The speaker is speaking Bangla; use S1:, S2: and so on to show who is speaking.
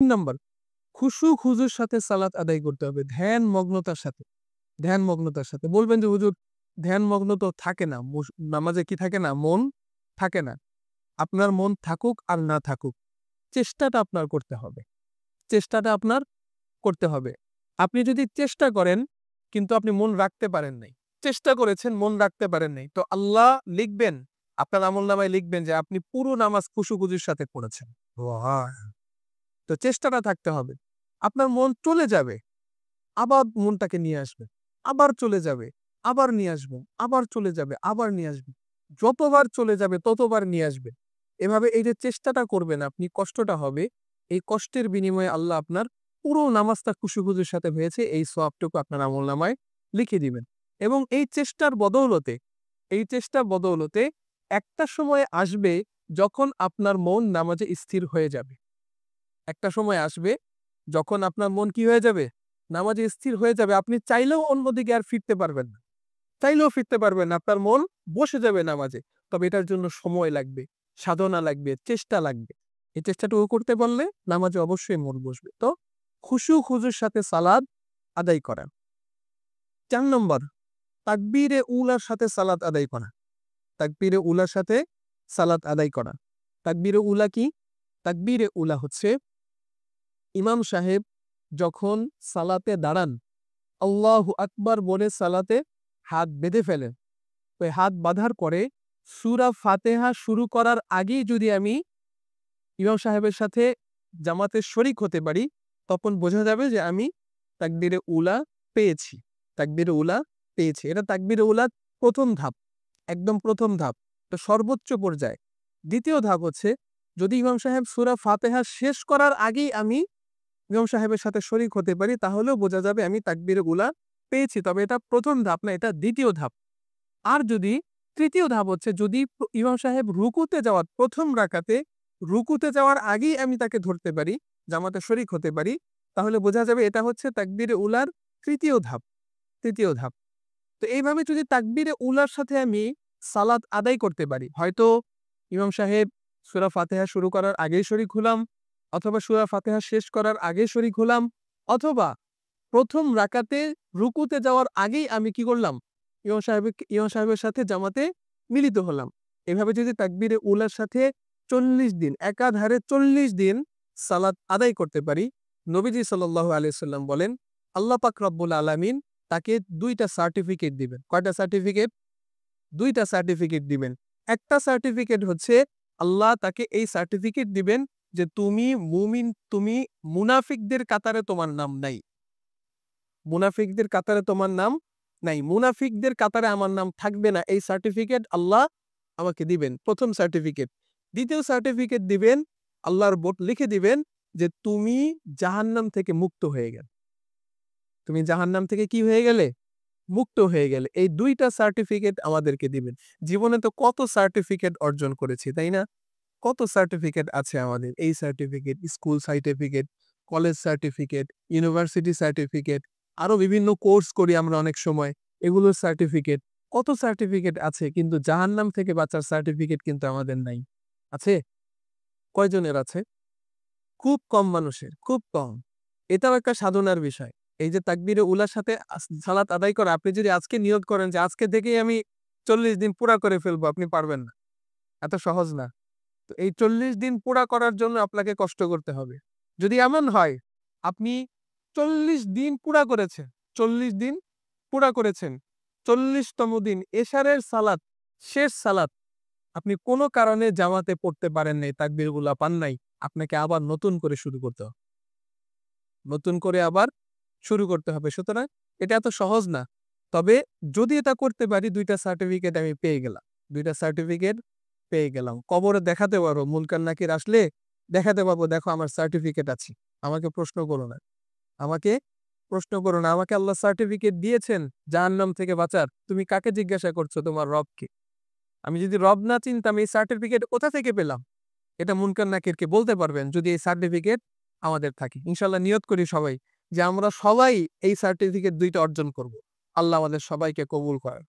S1: নাম্বার খুশু খুজুর সাথে সালাত আদায় করতে হবে। ধ্যান মগ্নতার সাথে। বলবেন যে হুজুর ধ্যান মগ্ন তো থাকে না। নামাজে কি থাকে না? মন থাকে না। আপনার মন থাকুক আর না থাকুক, চেষ্টাটা আপনার করতে হবে। চেষ্টাটা আপনার করতে হবে। আপনি যদি চেষ্টা করেন কিন্তু আপনি মন রাখতে পারেন নাই। চেষ্টা করেছেন, মন রাখতে পারেন নাই। তো আল্লাহ লিখবেন, আপনার আমলনামায় লিখবেন যে আপনি পুরো নামাজ খুশু খুজুর সাথে পড়েছেন। তো চেষ্টাটা থাকতে হবে। আপনার মন চলে যাবে, আবার মনটাকে নিয়ে আসবেন। আবার চলে যাবে, আবার নিয়ে আসবেন। আবার চলে যাবে, আবার নিয়ে আসবেন। যতবার চলে যাবে ততবার নিয়ে আসবেন। এভাবে এই যে চেষ্টাটা করবেন আপনি, কষ্টটা হবে। এই কষ্টের বিনিময়ে আল্লাহ আপনার পুরো নামাজটা খুশু-খুজুর সাথে হয়েছে এই সওয়াবটুকু আপনার আমলনামায় লিখে দিবেন। এবং এই চেষ্টার বদৌলতে একটা সময় আসবে যখন আপনার মন নামাজে স্থির হয়ে যাবে। একটা সময় আসবে যখন আপনার মন কি হয়ে যাবে? নামাজে স্থির হয়ে যাবে। আপনি চাইলেও অন্যদিকে আর ফিরতে পারবেন না। চাইলেও ফিরতে পারবেন না। আপনার মন বসে যাবে নামাজে। তবে এটার জন্য সময় লাগবে, সাধনা লাগবে, চেষ্টা লাগবে। এই চেষ্টাটুকু করতে পারলে নামাজে অবশ্যই মন বসবে। তো খুশু খুজুর সাথে সালাত আদায় করা। ৪ নম্বর তাকবীরে উলার সাথে সালাত আদায় করা। তাকবীরে উলার সাথে সালাত আদায় করা। তাকবীরে উলা কি? তাকবীরে উলা হচ্ছে ইমাম সাহেব যখন সালাতে দাঁড়ান, আল্লাহু আকবার বলে সালাতে হাত বেঁধে ফেলেন। ওই হাত বাঁধার পরে সূরা ফাতিহা শুরু করার আগেই যদি আমি ইমাম সাহেবের সাথে জামাতে শরিক হতে পারি, তখন বোঝা যাবে যে আমি তাকবীরে উলা পেয়েছি। তাকবীরে উলা পেয়েছি। এটা তাকবীরে উলার ১ম ধাপ। একদম ১ম ধাপ। তো সর্বোচ্চ পর্যায়। ২য় ধাপ হচ্ছে যদি ইমাম সাহেব সূরা ফাতিহা শেষ করার আগেই আমি ইমাম সাহেবের সাথে শরিক হতে পারি, তাহলেও বোঝা যাবে আমি তাকবীরে উলা পেয়েছি। তবে এটা ১ম ধাপ না, এটা ২য় ধাপ। আর যদি ৩য় ধাপ হচ্ছে যদি ইমাম সাহেব রুকুতে যাওয়ার ১ম রাকাতে রুকুতে যাওয়ার আগেই আমি তাকে ধরতে পারি, জামাতে শরিক হতে পারি, তাহলে বোঝা যাবে এটা হচ্ছে তাকবীরে উলার ৩য় ধাপ। ৩য় ধাপ। তো এইভাবে যদি তাকবীরে উলার সাথে আমি সালাত আদায় করতে পারি, হয়তো ইমাম সাহেব সূরা ফাতিহা শুরু করার আগেই শরিক হলাম, অথবা সূরা ফাতিহা শেষ করার আগে শরিক হলাম, অথবা ১ম রাকাতে রুকুতে যাওয়ার আগেই আমি কি করলাম? ইমাম সাহেবের সাথে জামাতে মিলিত হলাম। এভাবে যদি তাকবীরে উলার সাথে ৪০ দিন, একাধারে ৪০ দিন সালাত আদায় করতে পারি, নবীজি সাল্লাল্লাহু আলাইহি ওয়াসাল্লাম বলেন, আল্লাহ পাক রব্বুল আলামিন তাকে ২ টা সার্টিফিকেট দিবেন। কয়টা সার্টিফিকেট? ২ টা সার্টিফিকেট দিবেন। একটা সার্টিফিকেট হচ্ছে আল্লাহ তাকে এই সার্টিফিকেট দিবেন যে তুমি মুমিন, তুমি মুনাফিকদের কাতারে তোমার নাম নাই। মুনাফিকদের কাতারে তোমার নাম নাই। মুনাফিকদের কাতারে আমার নাম থাকবে না। এই সার্টিফিকেট আল্লাহ আমাকে দিবেন। ১ম সার্টিফিকেট। ২য় সার্টিফিকেট দিবেন, আল্লাহর লিখে দিবেন যে তুমি জাহান্নাম থেকে মুক্ত হয়ে গেলে। তুমি জাহান্নাম থেকে কি হয়ে গেলে? মুক্ত হয়ে গেলে। এই ২ টা সার্টিফিকেট আমাদেরকে দিবেন। জীবনে তো কত সার্টিফিকেট অর্জন করেছি, তাই না? কত সার্টিফিকেট আছে আমাদের। এই certificate, school certificate, college certificate, university certificate, আরো বিভিন্ন কোর্স করি আমরা অনেক সময়। এগুলোর সার্টিফিকেট। কত সার্টিফিকেট আছে, কিন্তু জাহান্নাম থেকে বাঁচার সার্টিফিকেট কিন্তু আমাদের নাই। আছে? কয়জনের আছে? খুব কম মানুষের, খুব কম। এটাও একটা সাধনার বিষয়। এই যে তাকবীরে উলার সাথে সালাত আদায় করা, আপনি যদি আজকে নিয়ত করেন যে আজকে থেকেই আমি ৪০ দিন পুরা করে ফেলবো, আপনি পারবেন না। এত সহজ না। তো এই ৪০ দিন পুরা করার জন্য আপনাকে কষ্ট করতে হবে। যদি এমন হয় আপনি ৪০ দিন পুরা করেছেন, ৪০ দিন পুরা করেছেন, ৪০তম দিন এশারের সালাত, শেষ সালাত, আপনি কোনো কারণে জামাতে পড়তে পারেন নাই, তাকবীরগুলা পান নাই, আপনাকে আবার নতুন করে শুরু করতে হবে। নতুন করে আবার শুরু করতে হবে। সুতরাং এটা এত সহজ না। তবে যদি এটা করতে পারি, ২ টা সার্টিফিকেট আমি পেয়ে গেলাম। ২ টা সার্টিফিকেট পেয়ে গেলাম। কবরে দেখাতে পারবো, মুনকার নাকির আসলে দেখাতে পারবো, দেখো আমার সার্টিফিকেট আছে। আমাকে প্রশ্ন করো না। আমাকে প্রশ্ন করো না। আমাকে আল্লাহ সার্টিফিকেট দিয়েছেন জাহান্নাম থেকে বাঁচার। তুমি কাকে জিজ্ঞাসা করছো? তোমার রবকে। আমি যদি রব না চিনতাম, এই সার্টিফিকেট কোথা থেকে পেলাম? এটা মুনকার নাকিরকে বলতে পারবেন যদি এই সার্টিফিকেট আমাদের থাকে। ইনশাআল্লাহ নিয়ত করি সবাই যে আমরা সবাই এই সার্টিফিকেট ২ টা অর্জন করব। আল্লাহ আমাদের সবাইকে কবুল করেন।